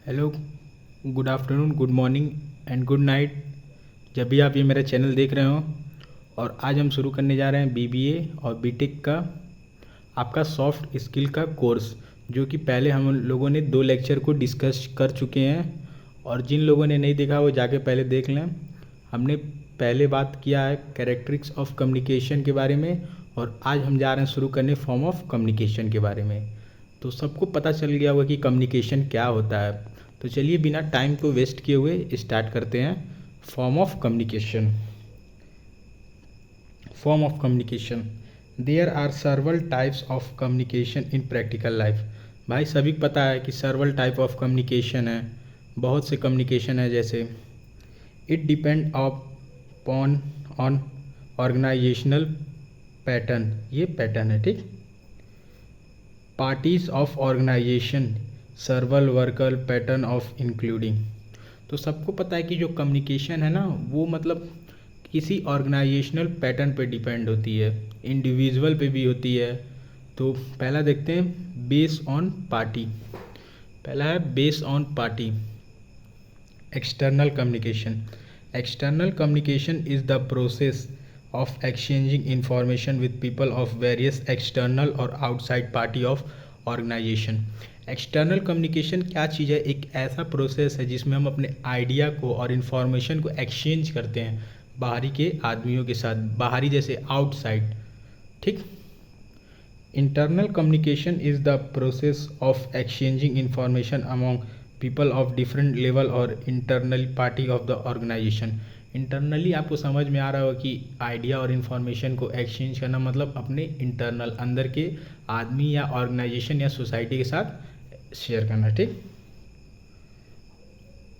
Hello, good afternoon, good morning and good night, जब भी आप ये मेरा चैनल देख रहे हो। और आज हम शुरू करने जा रहे हैं बीबीए और बीटेक का आपका सॉफ्ट स्किल का कोर्स, जो कि पहले हम लोगों ने 2 लेक्चर को डिस्कस कर चुके हैं। और जिन लोगों ने नहीं देखा वो जाके पहले देख लें। हमने पहले बात किया है कैरेक्टरिस्टिक्स ऑफ कम्युनिकेशन के बारे में, और आज हम जा रहे हैं शुरू करने फॉर्म ऑफ कम्युनिकेशन के बारे में। तो सबको पता चल गया होगा कि कम्युनिकेशन क्या होता है। तो चलिए बिना टाइम को वेस्ट किए हुए स्टार्ट करते हैं। Form of communication. Form of communication, there are several types of communication in practical life. भाई सभी को पता है कि सर्वल टाइप ऑफ कम्युनिकेशन है, बहुत से कम्युनिकेशन है। जैसे it depend upon on organizational pattern, ये पैटर्न है, ठीक। पार्टीज ऑफ ऑर्गेनाइजेशन, सर्वल वर्कल पैटर्न ऑफ इंक्लूडिंग। तो सबको पता है कि जो कम्युनिकेशन है ना, वो मतलब किसी ऑर्गेनाइजेशनल पैटर्न पे डिपेंड होती है, इंडिविजुअल पे भी होती है। तो पहला देखते हैं बेस ऑन पार्टी। पहला है base on party. External communication. External communication is the process of exchanging information with people of various external और outside party of organization। External communication क्या चीज़ है? एक ऐसा प्रोसेस है जिसमें हम अपने आइडिया को और इन्फॉर्मेशन को एक्सचेंज करते हैं बाहरी के आदमियों के साथ, बाहरी जैसे आउटसाइड, ठीक। Internal communication is the process of exchanging information among people of different level और internal party of the organization. Internally आपको समझ में आ रहा होगा कि आइडिया और इन्फॉर्मेशन को एक्सचेंज करना मतलब अपने इंटरनल अंदर के आदमी या ऑर्गेनाइजेशन या सोसाइटी के साथ शेयर करना, ठीक।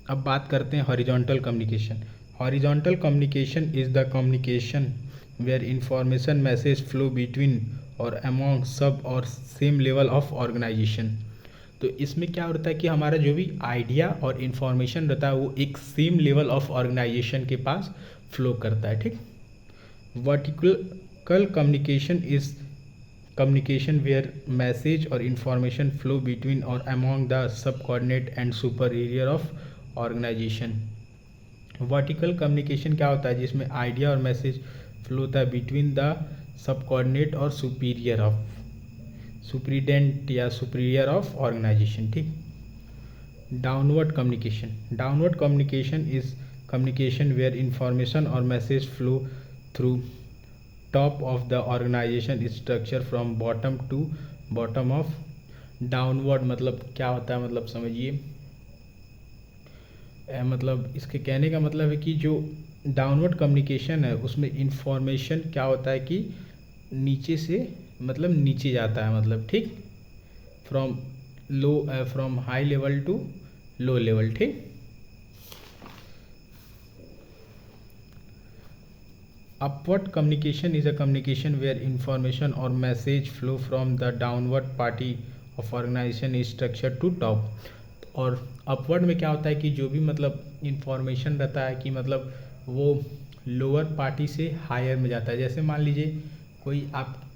अब बात करते हैं horizontal communication. Horizontal communication is the communication where information message flow between और अमॉन्ग सब और सेम लेवल ऑफ ऑर्गेनाइजेशन। तो इसमें क्या होता है कि हमारा जो भी आइडिया और इन्फॉर्मेशन रहता है वो एक सेम लेवल ऑफ ऑर्गेनाइजेशन के पास फ्लो करता है, ठीक। Vertical communication is communication where message और इन्फॉर्मेशन फ्लो बिटवीन और अमॉन्ग द सब coordinate and superior of organization. Vertical communication क्या होता है? जिसमें आइडिया और मैसेज फ्लो होता है बिटवीन द सब कोऑर्डिनेट और सुपीरियर ऑफ सुप्रीडेंट या सुपीरियर ऑफ ऑर्गेनाइजेशन, ठीक। Downward communication. Downward communication is communication where information और message flow through top of the organization structure from bottom to bottom of. Downward मतलब क्या होता है? मतलब समझिए, मतलब इसके कहने का मतलब है कि जो डाउनवर्ड कम्युनिकेशन है उसमें इंफॉर्मेशन क्या होता है कि नीचे से मतलब नीचे जाता है, मतलब ठीक, from low from high level to low level, ठीक। Upward communication is a communication where information और message flow from the downward party of organization structure to top. और अपवर्ड में क्या होता है कि जो भी मतलब इंफॉर्मेशन रहता है कि मतलब वो लोअर पार्टी से हायर में जाता है। जैसे मान लीजिए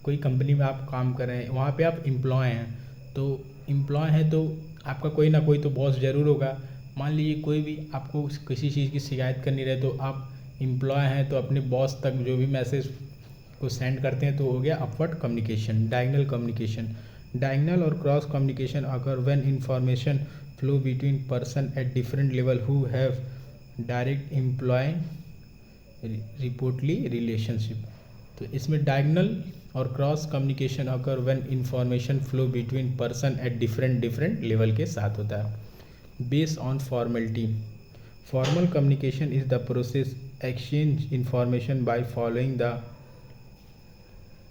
कोई कंपनी में आप काम कर रहे हैं, वहाँ पे आप एम्प्लॉय हैं। तो एम्प्लॉय हैं तो आपका कोई ना कोई तो बॉस ज़रूर होगा। मान लीजिए कोई भी आपको किसी चीज़ की शिकायत करनी रहे तो आप एम्प्लॉय हैं तो अपने बॉस तक जो भी मैसेज को सेंड करते हैं तो हो गया upward communication. Diagonal communication. Diagonal और क्रॉस कम्युनिकेशन अगर when information flow between person at different level who have direct employ reporting relationship. तो इसमें डायगोनल और क्रॉस कम्युनिकेशन अगर when information flow between person at different level के साथ होता है। Based on formality. Formal communication is the process exchange information by following the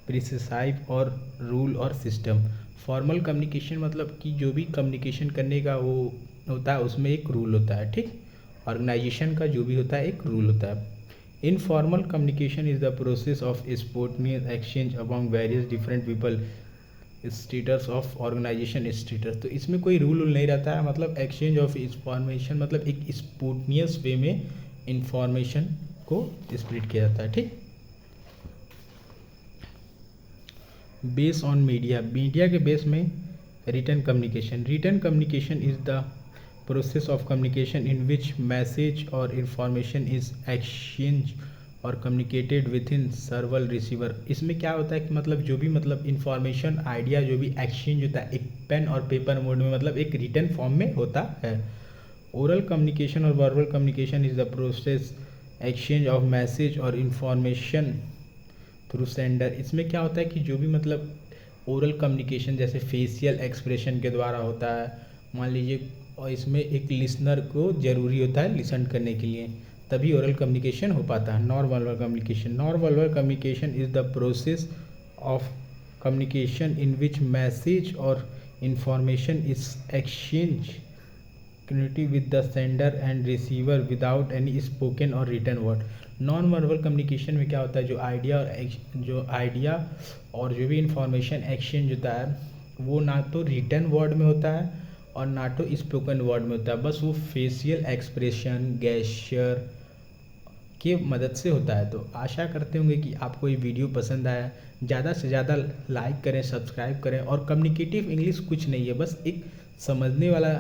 prescribe और rule और सिस्टम। फॉर्मल कम्युनिकेशन मतलब कि जो भी कम्युनिकेशन करने का वो होता है उसमें एक रूल होता है, ठीक। ऑर्गेनाइजेशन का जो भी होता है एक रूल होता है। Informal communication is the process of spontaneous exchange among various different people status of organization status. तो इसमें कोई रूल नहीं रहता है, मतलब एक्सचेंज ऑफ इंफॉर्मेशन मतलब एक स्पॉन्टेनियस वे में इंफॉर्मेशन को स्प्रेड किया जाता है, ठीक। Base on media. मीडिया के बेस में written communication. Written communication is the process of communication in which message और इंफॉर्मेशन इज एक्सचेंज और communicated within server receiver. इसमें क्या होता है कि मतलब जो भी मतलब इंफॉर्मेशन आइडिया जो भी एक्सचेंज होता है एक पेन और पेपर मोड में, मतलब एक रिटर्न फॉर्म में होता है। ओरल कम्युनिकेशन और verbal communication is the process exchange of message और इंफॉर्मेशन थ्रू सेंडर। इसमें क्या होता है कि जो भी मतलब ओरल कम्युनिकेशन जैसे फेशियल एक्सप्रेशन के द्वारा होता है, मान लीजिए, और इसमें एक लिसनर को ज़रूरी होता है लिसन करने के लिए, तभी ओरल कम्युनिकेशन हो पाता है। Non verbal communication, non verbal communication is the process of communication in which message और information is exchange connective with the sender and receiver without any spoken or written word. Non verbal communication में क्या होता है, जो idea और जो भी information exchange होता है वो ना तो रिटन वर्ड में होता है और ना तो स्पोकन वर्ड में होता है, बस वो फेशियल एक्सप्रेशन गेस्चर की मदद से होता है। तो आशा करते होंगे कि आपको ये वीडियो पसंद आया। ज़्यादा से ज़्यादा लाइक करें, सब्सक्राइब करें। और कम्युनिकेटिव इंग्लिश कुछ नहीं है, बस एक समझने वाला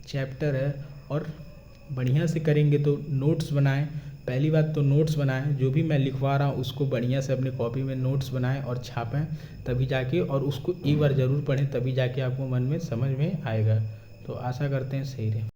चैप्टर है, और बढ़िया से करेंगे तो नोट्स बनाएं। पहली बात तो नोट्स बनाएं, जो भी मैं लिखवा रहा हूँ उसको बढ़िया से अपने कॉपी में नोट्स बनाएं और छापें, तभी जाके, और उसको एक बार ज़रूर पढ़ें, तभी जाके आपको मन में समझ में आएगा। तो आशा करते हैं सही रहे।